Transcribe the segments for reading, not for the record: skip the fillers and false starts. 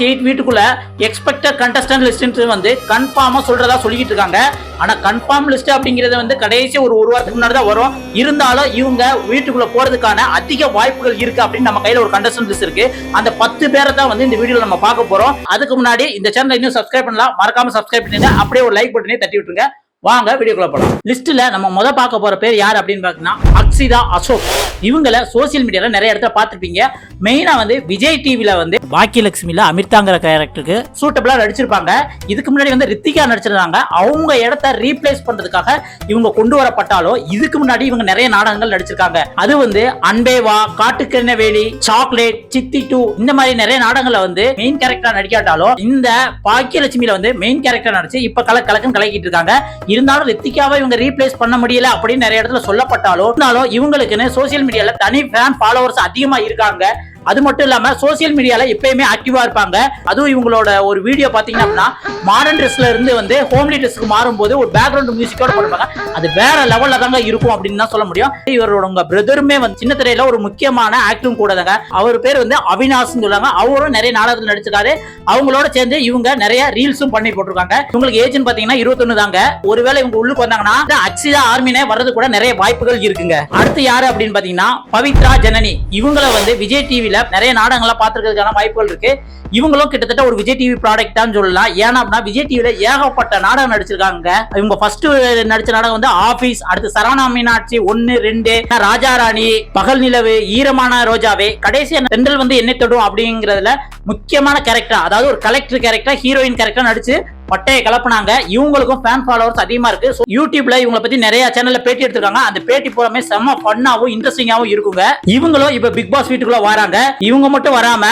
8 வீட்டுக்குள்ள expected contestant list வந்து கன்ஃபார்மா சொல்றதா சொல்லிட்டு இருக்காங்க. ஆனா கன்ஃபார்ம் லிஸ்ட் அப்படிங்கறது வந்து கடைசி ஒரு வாரத்துக்கு முன்னாடி தான் வரும். இருந்தாலும் இவங்க வீட்டுக்குள்ள போறதுக்கான அதிக வாய்ப்புகள் இருக்கு அப்படின்னு நம்ம கையில ஒரு கண்டஸ்டன்ட் லிஸ்ட் இருக்கு. அந்த 10 பேரை தான் வந்து இந்த வீடியோல நம்ம பார்க்க போறோம். அதுக்கு முன்னாடி இந்த சேனலை இன்னும் சப்ஸ்கிரைப் பண்ணலாம், மறக்காம சப்ஸ்கிரைப் பண்ணுங்க. அப்படியே ஒரு லைக் பட்டனை தட்டி விட்டுருங்க. வாங்க வீடியோக்குள்ள போலாம். லிஸ்ட்ல நம்ம பார்க்க போற பேர் யார் அப்படின்னு பாத்தீங்கன்னா அக்ஷிதா அசோக். இவங்கள சோசியல் மீடியால நிறைய இடத்துல பார்த்திருப்பீங்க. மெயினா வந்து விஜய் டிவில வந்து பாக்கியலட்சுமில அமிர்தாங்கிற கேரக்டருக்கு சூட்டபிளா நடிச்சிருப்பாங்க. இதுக்கு முன்னாடி வந்து ரித்திகா நடிச்சிருந்தாங்க. அவங்க இடத்த ரீப்ளேஸ் பண்றதுக்காக இவங்க கொண்டு வரப்பட்டாலும் இதுக்கு முன்னாடி இவங்க நிறைய நாடகங்கள் நடிச்சிருக்காங்க. அது வந்து அன்பேவா, காட்டுக்கென்ன வேலி, சாக்லேட், சித்தி 2 இந்த மாதிரி நிறைய நாடகங்கள்ல வந்து மெயின் கேரக்டரா நடிக்காட்டாலும் இந்த பாக்கியலட்சுமில வந்து மெயின் கேரக்டர் நடிச்சு இப்ப கலக்குன்னு கலக்கிட்டு இருக்காங்க. இருந்தாலும் ரித்திகாவை இவங்க ரீப்ளேஸ் பண்ண முடியல அப்படின்னு நிறைய இடத்துல சொல்லப்பட்டாலும் இவங்களுக்குன்னு சோசியல் மீடியால தனி ஃபேன் ஃபாலோவர்ஸ் அதிகமா இருக்காங்க. அது மட்டும் இல்லாம சோசியல் மீடியால எப்பயுமே ஆக்டிவா இருப்பாங்க. அதுவும் இவங்களோட ஒரு வீடியோ பாத்தீங்கன்னா மாடர்ன் ட்ரெஸ்ல இருந்து வந்து ஹோம்லி ட்ரெஸ்க்கு மாறும்போது ஒரு பேக்ரவுண்ட் மியூசிக்கோட போடுவாங்க. அது வேற லெவல்ல தாங்க இருக்கும் அப்படின்னு தான் சொல்ல முடியும். இவரோட பிரதருமே வந்து சின்ன திரையில ஒரு முக்கியமான ஆக்டரும் கூட தாங்க. அவர் பேர் வந்து அவினாஷ் சொல்லுவாங்க. அவரும் நிறைய நாடகத்தில் நடிச்சிருக்காரு. அவங்களோட சேர்ந்து இவங்க நிறைய ரீல்ஸும் பண்ணி போட்டிருக்காங்க. இவங்களுக்கு ஏஜ் பாத்தீங்கன்னா 21 தாங்க. ஒருவேளை இவங்க உள்ளுக்கு வந்தாங்கன்னா அக்ஷிதா ஆர்மினே வர்றது கூட நிறைய வாய்ப்புகள் இருக்குங்க. அடுத்து யாரு அப்படின்னு பாத்தீங்கன்னா பவித்ரா ஜனனி. இவங்களை வந்து விஜய் டிவில நிறைய நாடகங்கள பாத்துக்கிறதுக்கான வாய்ப்புகள் இருக்கு. இவங்களும் கிட்டத்தட்ட ஒரு விஜய் டிவி ப்ராடக்ட் தான் சொல்லலாம். ஏன்னா அப்படின்னா விஜய் டிவில ஏகப்பட்ட நாடகம் நடிச்சிருக்காங்க. இவங்க ஃபர்ஸ்ட் நடிச்ச நாடகம் வந்து ஆபீஸ், அடுத்து சரவணா மீனாட்சி 1, 2, ராஜா ராணி, பகல் நிலவு, ஈரமான ரோஜாவே, கடைசியா தென்றல் வந்து என்னை தொடும் அப்படிங்கறதுல முக்கியமான கேரக்டர், அதாவது ஒரு கலெக்டர் கேரக்டர், ஹீரோயின் கேரக்டர் நடிச்சு பட்டையை கலப்புனாங்க. இவங்களுக்கும் ஃபேன் ஃபாலோவர்ஸ் அதிகமா இருக்கு. யூடியூப்ல இவங்களை பத்தி நிறைய சேனல்ல பேட்டி எடுத்திருக்காங்க. அந்த பேட்டி பூராமே செம்ம ஃபன்னாவும் இன்ட்ரெஸ்டிங்காவும் இருக்குங்க. இவங்களும் இப்ப பிக் பாஸ் வீட்டுக்குள்ள வராங்க. இவங்க மட்டும் வராம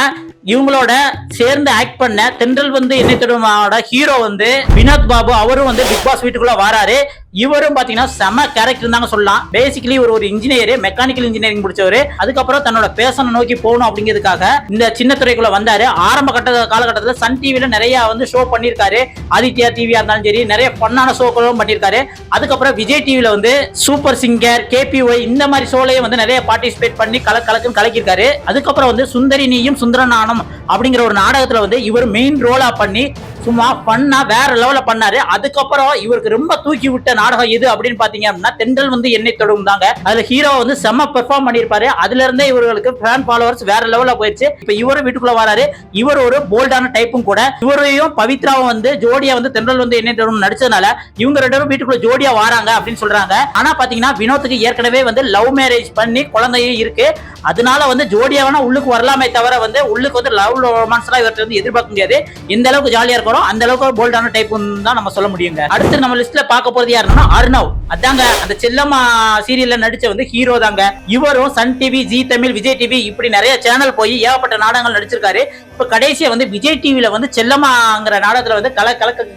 இவங்களோட சேர்ந்து ஆக்ட் பண்ண தென்றல் வந்து என்னை தொடுமாவோட ஹீரோ வந்து வினோத் பாபு, அவரும் வந்து பிக் பாஸ் வீட்டுக்குள்ள வராரு. இவரும் பாத்தீங்கன்னா செம கேரக்டர் தாங்க சொல்லலாம். பேசிக்கலி ஒரு இன்ஜினியர், மெக்கானிக்கல் இன்ஜினியரிங் முடிச்சவரு. அதுக்கப்புறம் தன்னோட பேஷனை நோக்கி போகணும் அப்படிங்கிறதுக்காக இந்த சின்ன துறைக்குள்ள வந்தாரு. ஆரம்ப காலகட்டத்தில் சன் டிவில நிறைய வந்து ஷோ பண்ணிருக்காரு. ஆதித்யா டிவியா இருந்தாலும் சரி நிறைய பண்ணான ஷோக்களும் பண்ணிருக்காரு. அதுக்கப்புறம் விஜய் டிவில வந்து சூப்பர் சிங்கர், KPY இந்த மாதிரி ஷோலையும் வந்து நிறைய பார்ட்டிசிபேட் பண்ணி கலக்குன்னு கலக்கிருக்காரு. அதுக்கப்புறம் வந்து சுந்தரி நீயும் சுந்தரநானும் அப்படிங்கிற ஒரு நாடகத்துல வந்து இவர் மெயின் ரோலா பண்ணி சும்மா பண்ணா வேற லெவல்ல பண்ணாரு. அதுக்கப்புறம் இவருக்கு ரொம்ப தூக்கி விட்ட நாடகம் எது அப்படின்னு பாத்தீங்க அப்படின்னா தென்றல் வந்து என்னை தொடும் தாங்க. அதுல ஹீரோ வந்து செம்ம பெர்ஃபார்ம் பண்ணிருப்பாரு. அதுல இருந்தே இவர்களுக்கு ஃபேன் ஃபாலோவர்ஸ் வேற லெவல்ல போயிடுச்சு. இப்ப இவரும் வீட்டுக்குள்ள வராரு. இவர் ஒரு போல்டான டைப்பும் கூட. இவரையும் பவித்ராவும் வந்து ஜோடியா வந்து தென்றல் வந்து என்னை தொடும் நடிச்சதுனால இவங்க 2 பேரும் வீட்டுக்குள்ள ஜோடியா வராங்க அப்படின்னு சொல்றாங்க. ஆனா பாத்தீங்கன்னா வினோத்துக்கு ஏற்கனவே வந்து லவ் மேரேஜ் பண்ணி குழந்தையும் இருக்கு. அதனால வந்து ஜோடியா வேணா உள்ளுக்கு வரலாமே தவிர வந்து உள்ளுக்கு வந்து லவ் ரொமான்ஸ்லாம் இவர்கிட்ட வந்து எதிர்பார்க்க முடியாது. எந்த அளவுக்கு ஜாலியா இருக்கோ அந்த அளவுக்கு போல்டான டைப் தான் நம்ம சொல்ல முடியுங்க. அடுத்து நம்ம லிஸ்ட்ல பார்க்க போறது யாருன்னா அர்ணவ். அதாங்க அந்த செல்லம்மா சீரியல்ல நடிச்ச வந்து ஹீரோ தாங்க. இவரும் Sun TV, Zee Tamil, Vijay TV இப்படி நிறைய சேனல் போய் ஏகப்பட்ட நாடகங்கள் நடிச்சிருக்காரு. இப்ப கடைசியா வந்து விஜய் டிவில வந்து செல்லம்மாங்கிற நாடகத்துல வந்து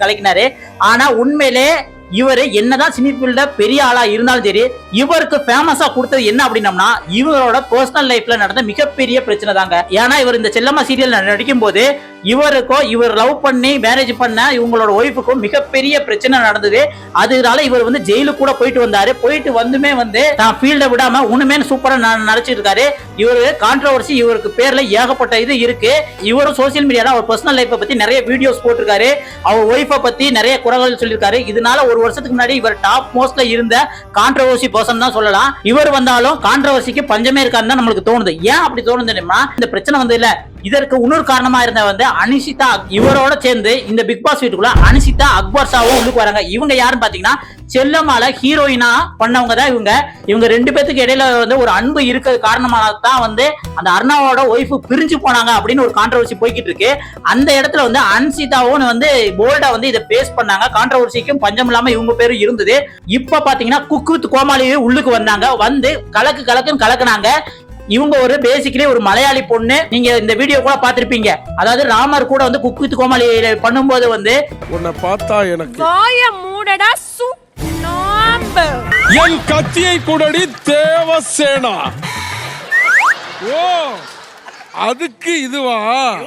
கலக்கினாரு. ஆனா உண்மையிலே இவரு என்னதான் சினி ஃபீல்ட்ல பெரிய ஆளா இருந்தாலும் சரி இவருக்கு ஃபேமஸா கொடுத்தது என்ன அப்படின்னம்னா இவரோட பர்சனல் லைஃப்ல நடந்த மிகப்பெரிய பிரச்சனை தாங்க. ஏன்னா இவர் இந்த செல்லம்மா சீரியல் நடிக்கும் போது இவர் லவ் பண்ணி மேரேஜ் பண்ண இவங்களோட ஒய்ஃபுக்கும் மிகப்பெரிய பிரச்சனை நடந்தது. அதனால இவர் வந்து ஜெயிலுக்கு கூட போயிட்டு வந்தாரு. போயிட்டு வந்துமே வந்து நான் ஃபீல்ட விடாம உண்மையே சூப்பரா நடிச்சிட்டு இருக்காரு. இவரு கான்ட்ரோவர்சி, இவருக்கு பேர்ல ஏகப்பட்ட இது இருக்கு. இவரும் சோசியல் மீடியால அவர் பர்சனல் லைஃப் பத்தி நிறைய வீடியோஸ் போட்டிருக்காரு. அவர் ஒய்ஃபை பத்தி நிறைய குறைகள் சொல்லியிருக்காரு. இதனால ஒரு வருஷத்துக்கு முன்னாடி இவர் டாப் மோஸ்ட்ல இருந்த கான்ட்ரோவர்சி பர்சன் தான் சொல்லலாம். இவர் வந்தாலும் கான்ட்ரோவர்சிக்கு பஞ்சமே இருக்கான்னு தான் நம்மளுக்கு தோணுது. ஏன் அப்படி தோணுதுன்னா இந்த பிரச்சனை வந்து இல்ல, இதற்கு இன்னொரு காரணமா இருந்த வந்து அனிஷிதா. இவரோட சேர்ந்து இந்த பிக் பாஸ் வீட்டுக்குள்ள அனிஷிதா அக்பர்ஷாவும் உள்ளுக்கு வராங்க. இவங்க யாருன்னு பாத்தீங்கன்னா செல்லம்மால ஹீரோயினா பண்ணவங்க தான் இவங்க. 2 பேத்துக்கு இடையில வந்து ஒரு அன்பு இருக்கிறது காரணமாக தான் வந்து அந்த அர்ணாவோட ஒய்ஃப் பிரிஞ்சு போனாங்க அப்படின்னு ஒரு கான்ட்ரோவர்சி போய்கிட்டு இருக்கு. அந்த இடத்துல வந்து அன்சிதாவும் வந்து போல்டா வந்து இதை பேஸ் பண்ணாங்க. கான்ட்ரோவர்சிக்கும் பஞ்சம் இல்லாம இவங்க பேரும் இருந்தது. இப்ப பாத்தீங்கன்னா குக் வித் கோமாளியே உள்ளுக்கு வந்தாங்க. வந்து கலக்குன்னு கலக்குனாங்க. இவங்க ஒரு பேசிக்கலி ஒரு மலையாளி பொண்ணு. நீங்க இந்த வீடியோ கூட பாத்திருப்பீங்க. அதாவது ராமர் கூட வந்து குக் வித் கோமாளி பண்ணும்போது வந்து உன்னை பார்த்தா எனக்கு வாய மூடடா சுண்ணாம்பு, என் கத்தியை கூடடி தேவசேனா. ஓ அதுக்கு இதுவா?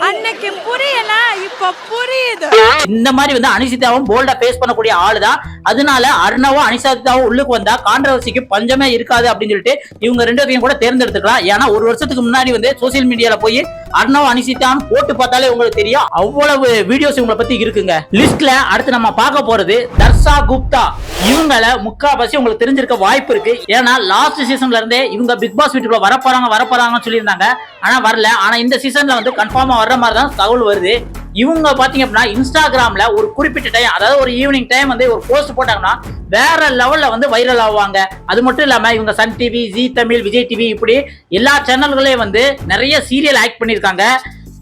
அன்னைக்கு புரியல, இப்ப புரியுது. இந்த மாதிரி வந்து அனிஷிதாவும் போல்டா ஃபேஸ் பண்ணக்கூடிய ஆளுதான். அதனால அர்ணவும் அனிஷிதாவும் உள்ளுக்கு வந்தா கான்ட்ரவர்சிக்கு பஞ்சமே இருக்காது அப்படின்னு சொல்லிட்டு இவங்க ரெண்டு பேரையும் கூட தேர்ந்தெடுத்துக்கலாம். ஏன்னா ஒரு வருஷத்துக்கு முன்னாடி வந்து சோசியல் மீடியால போய் அர்ணவ் அனிஷிதான் போட்டு பார்த்தாலே உங்களுக்கு தெரியும் அவ்வளவு வீடியோஸ் இவங்களை பத்தி இருக்குங்க. லிஸ்ட்ல அடுத்து நம்ம பார்க்க போறது தர்ஷா குப்தா. இவங்கள முக்காவாசி உங்களுக்கு தெரிஞ்சிருக்க வாய்ப்பு இருக்கு. ஏன்னா லாஸ்ட் சீசன்ல இருந்தே இவங்க பிக் பாஸ் வீட்டுக்குள்ள வரப்போறாங்கன்னு சொல்லியிருந்தாங்க. ஆனா வரல. ஆனா இந்த சீசன்ல வந்து கன்ஃபார்மா வர்ற மாதிரி தான் தகவல் வருது. இவங்க பாத்தீங்க அப்படின்னா இன்ஸ்டாகிராம்ல ஒரு குறிப்பிட்ட டைம், அதாவது ஒரு ஈவினிங் டைம் வந்து ஒரு போஸ்ட் போட்டாங்கன்னா வேற லெவல்ல வந்து வைரல் ஆவாங்க. அது மட்டும் இல்லாம இவங்க Sun TV, Zee Tamil, Vijay TV இப்படி எல்லா சேனல்களையும் வந்து நிறைய சீரியல் ஆக்ட் பண்ணிருக்காங்க.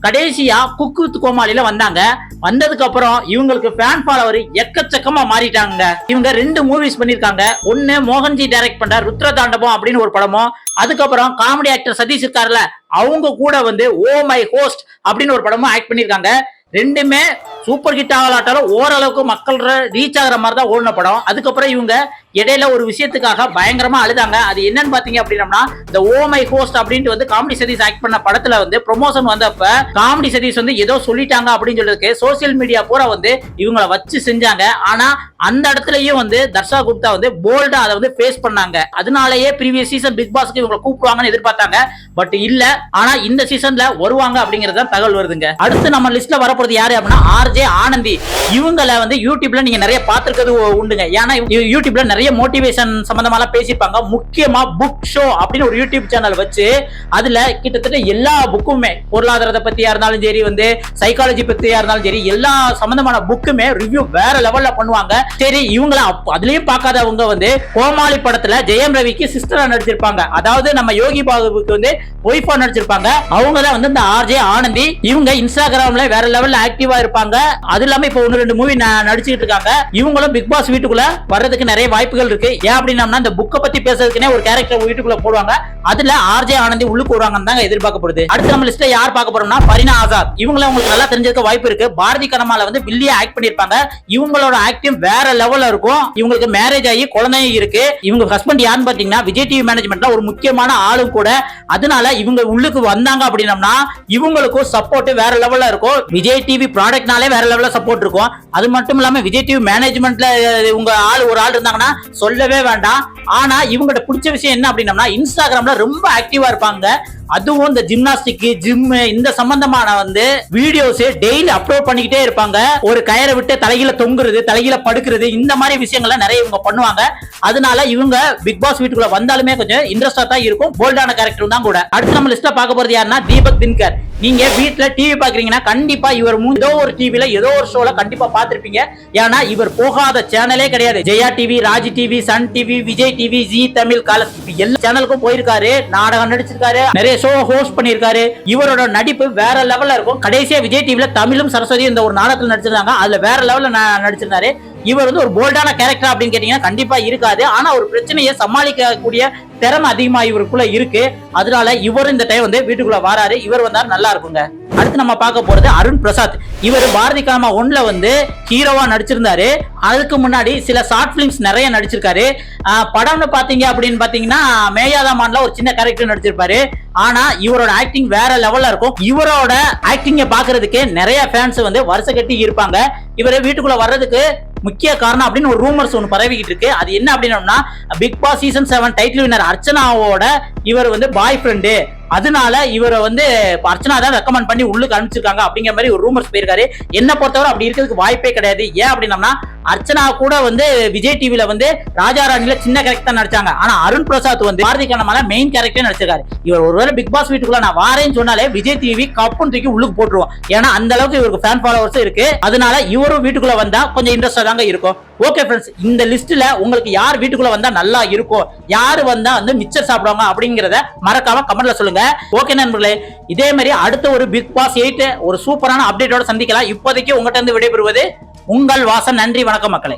கடைசியா குக்கு வித் கோமாளில வந்தாங்க. வந்ததுக்கு அப்புறம் இவங்களுக்கு ஃபேன் ஃபாலோவர் எக்கச்சக்கமா மாறிட்டாங்க. இவங்க 2 மூவிஸ் பண்ணிருக்காங்க. ஒன்னு மோகன்ஜி டைரக்ட் பண்ற ருத்ர தாண்டவம் அப்படின்னு ஒரு படமும், அதுக்கப்புறம் காமெடி ஆக்டர் சதீஷ் இருக்காருல அவங்க கூட வந்து ஓ மை ஹோஸ்ட் அப்படின்னு ஒரு படமும் ஆக்ட் பண்ணிருக்காங்க. ரெண்டுமே சூப்பர் ஹிட் ஆகலாட்டாலும் ஓரளவுக்கு மக்கள் ரீச் ஆகிற மாதிரி தான் ஓடின படம். அதுக்கப்புறம் இவங்க இடையில ஒரு விஷயத்துக்காக பயங்கரமா அழுதாங்க. அது என்னன்னு பாத்தீங்க அப்படின்னா இந்த ஓ மை ஹோஸ்ட் அப்படின்ட்டு வந்து காமெடி சதீஷ் ஆக்ட் பண்ண படத்துல வந்து ப்ரொமோஷன் வந்தப்ப காமெடி சதீஷ் வந்து ஏதோ சொல்லிட்டாங்க அப்படின்னு சொல்றதுக்கு சோசியல் மீடியா பூரா வந்து இவங்களை வச்சு செஞ்சாங்க. ஆனா அந்த இடத்துலயும் வந்து தர்ஷா குப்தா வந்து போல்டா அதை வந்து ஃபேஸ் பண்ணாங்க. அதனாலேயே ப்ரீவியஸ் சீசன் பிக் பாஸ்க்கு இவங்களை கூப்பிடுவாங்கன்னு எதிர்பார்த்தாங்க. பட் இல்ல. ஆனா இந்த சீசன்ல வருவாங்க அப்படிங்கறத தகவல் வருதுங்க. அடுத்து நம்ம லிஸ்ட்ல வரப்போறது யாரு அப்படின்னா ஆர்ஜே ஆனந்தி. இவங்களை வந்து யூடியூப்ல நீங்க நிறைய பார்த்திருக்கிறது உண்டுங்க. ஏன்னா யூடியூப்ல நிறைய மோட்டிவேஷன் சம்பந்தமா பேசியிருப்பாங்க. முக்கியமா புக் ஷோ அப்படின்னு ஒரு யூடியூப் சேனல் வச்சு அதுல கிட்டத்தட்ட எல்லா புக்குமே பொருளாதாரத்தை பத்தியா இருந்தாலும் சரி, வந்து சைக்காலஜி பத்தியா இருந்தாலும் சரி, எல்லா சம்பந்தமான புக்குமே ரிவ்யூ வேற லெவல்ல பண்ணுவாங்க. சரி, இவங்கள அதுலயும் பார்க்காதவங்க வந்து கோமாளி படத்துல ஜெயம் ரவிக்கு சிஸ்டரா நடிச்சிருப்பாங்க. அதாவது நம்ம யோகி பாபுக்கு வந்து ஒய்ஃபா நடிச்சிருப்பாங்க. அவங்க தான் வந்து இந்த ஆர்ஜே ஆனந்தி. இவங்க இன்ஸ்டாகிராம்ல வேற லெவல்ல ஆக்டிவா இருப்பாங்க. அது இல்லாம இப்ப 1-2 மூவி நடிச்சிட்டு இருக்காங்க. இவங்களும் பிக் பாஸ் வீட்டுக்குள்ள வர்றதுக்கு நிறைய வாய்ப்புகள் இருக்கு. ஏன் அப்படின்னா இந்த புக்கை பத்தி பேசுறதுக்குனே ஒரு கேரக்டர் வீட்டுக்குள்ள போடுவாங்க. அதுல ஆர்ஜே ஆனந்தி உள்ளுக்கு வருவாங்கன்னு தான் எதிர்பார்க்கப்படுது. அடுத்து நம்ம லிஸ்ட்ல யார் பார்க்க போறோம்னா பரினா ஆசாத். இவங்கள உங்களுக்கு நல்லா தெரிஞ்சிருக்க வாய்ப்பு இருக்கு. பாரதி கனமால வந்து வில்லியா ஆக்ட் பண்ணிருப்பாங்க. இவங்களோட ஆக்டிங் வேற லெவல்ல இருக்கும். இவங்களுக்கு மேரேஜ் ஆகி குழந்தையும் இருக்கு. இவங்க ஹஸ்பண்ட் யாருன்னு பாத்தீங்கன்னா விஜய் டிவி மேனேஜ்மெண்ட்ல ஒரு முக்கியமான ஆளும் கூட. அதனால இவங்க உள்ளுக்கு வந்தாங்க அப்படின்னா இவங்களுக்கும் சப்போர்ட் வேற லெவல்ல இருக்கும். விஜய் டிவி ப்ராடக்ட்னாலே வேற லெவல்ல சப்போர்ட் இருக்கும். அது மட்டும் இல்லாம விஜய் டிவி மேனேஜ்மெண்ட்ல உங்க ஒரு ஆள் இருந்தாங்கன்னா சொல்லவே வேண்டாம். ஆனா இவங்ககிட்ட பிடிச்ச விஷயம் என்ன அப்படின்னா இன்ஸ்டாகிராம்ல ரொம்ப ஆக்டிவா இருப்பாங்க. அதுவும் இந்த ஜிம்னாஸ்டிக், ஜிம் இந்த சம்பந்தமான வந்து வீடியோஸ் டெய்லி அப்லோட் பண்ணிக்கிட்டே இருப்பாங்க. ஒரு கயிறை விட்டு தலையில தொங்குறது, தலையில படுக்கிறது, இந்த மாதிரி விஷயங்கள்லாம் நிறைய இவங்க பண்ணுவாங்க. அதனால இவங்க பிக் பாஸ் வீட்டுக்குள்ள வந்தாலுமே கொஞ்சம் இன்ட்ரெஸ்டா தான் இருக்கும். போல்டான கேரக்டர் தான் கூட. அடுத்து நம்ம லிஸ்ட்ல பார்க்க போறது யாருன்னா தீபக் தின்கர். நீங்க வீட்டுல டிவி பாக்குறீங்கன்னா கண்டிப்பா இவர் ஏதோ ஒரு டிவில ஏதோ ஒரு ஷோல கண்டிப்பா பாத்திருப்பீங்க. ஏன்னா இவர் போகாத சேனலே கிடையாது. Jaya TV, Raj TV, Sun TV, Vijay TV, Zee Tamil, Colors எல்லா சேனலுக்கும் போயிருக்காரு. நாடகம் நடிச்சிருக்காரு. நிறைய ஷோ ஹோஸ்ட் பண்ணிருக்காரு. இவரோட நடிப்பு வேற லெவல்ல இருக்கும். கடைசியா விஜய் டிவில தமிழும் சரஸ்வதியும் இந்த ஒரு நாடகத்தில் நடிச்சிருந்தாங்க. அதுல வேற லெவல்ல நடிச்சிருந்தாரு. இவர் வந்து ஒரு போல்டான கேரக்டர் அப்படின்னு கேட்டீங்கன்னா கண்டிப்பா இருக்காது. ஆனா ஒரு பிரச்சனையை சமாளிக்கக்கூடிய திறமை அதிகமா இவருக்குள்ள இருக்கு. அதனால இவர் இந்த டைம் வந்து வீட்டுக்குள்ள வராரு. இவர் வந்தா நல்லா இருக்குங்க. அடுத்து நம்ம பார்க்க போறது அருண் பிரசாத். இவர் பாரதி கனமா 1ல வந்து ஹீரோவா நடிச்சிருந்தாரு. அதுக்கு முன்னாடி சில ஷார்ட் பிலிம்ஸ் நிறைய நடிச்சிருக்காரு. படம்னு பாத்தீங்க அப்படின்னு பாத்தீங்கன்னா மேயாதமான்ல ஒரு சின்ன கேரக்டர் நடிச்சிருப்பாரு. ஆனா இவரோட ஆக்டிங் வேற லெவல்ல இருக்கும். இவரோட ஆக்டிங்க பாக்குறதுக்கு நிறைய ஃபேன்ஸ் வந்து வருஷ கட்டி இருப்பாங்க. இவரை வீட்டுக்குள்ள வர்றதுக்கு முக்கிய காரணம் அப்படின்னு ஒரு ரூமர்ஸ் ஒன்று பரவிக்கிட்டு இருக்கு. அது என்ன அப்படின்னா Bigg Boss season 7 title winner அர்ச்சனாவோட இவர் வந்து பாய் ஃப்ரெண்டு. அதனால இவரை வந்து அர்ச்சனா தான் ரெக்கமெண்ட் பண்ணி உள்ளுக்கு அனுப்பிச்சிருக்காங்க அப்படிங்கிற மாதிரி ஒரு ரூமர்ஸ் போயிருக்காரு. என்ன பொறுத்தவரை அப்படி இருக்கிறதுக்கு வாய்ப்பே கிடையாது. ஏன் அப்படின்னா அர்ச்சனா கூட வந்து விஜய் டிவில வந்து ராஜா ராணில சின்ன கேரக்டர் நடிச்சாங்க. ஆனா அருண் பிரசாத் வந்து பாரதி கனமால மெயின் கேரக்டர் நடிச்சிருக்காரு. இவர் ஒருவேளை பிக் பாஸ் வீட்டுக்குள்ள நான் வாரேன்னு சொன்னாலே விஜய் டிவி கப்புன்னு தூக்கி உள்ளுக்கு போட்டுருவோம். ஏன்னா அந்த அளவுக்கு இவருக்கு ஃபேன் ஃபாலோவர்ஸ் இருக்கு. அதனால இவரும் வீட்டுக்குள்ள வந்தா கொஞ்சம் இன்ட்ரெஸ்டா தாங்க இருக்கும். ஓகே ஃப்ரெண்ட்ஸ், இந்த லிஸ்ட்ல உங்களுக்கு யார் வீட்டுக்குள்ள வந்தா நல்லா இருக்கும், யாரு வந்தா வந்து மிச்சர் சாப்பிடுவாங்க அப்படிங்கறத மறக்காம கமெண்ட்ல சொல்லுங்க. ஓகே நண்பர்களே, இதே மாதிரி அடுத்த ஒரு பிக் பாஸ் 8 ஒரு சூப்பரான அப்டேட்டோட சந்திக்கலாம். இப்போதைக்கு உங்ககிட்ட இருந்து விடைபெறுவது உங்கள் வாசன். நன்றி, வணக்கம் மக்களே.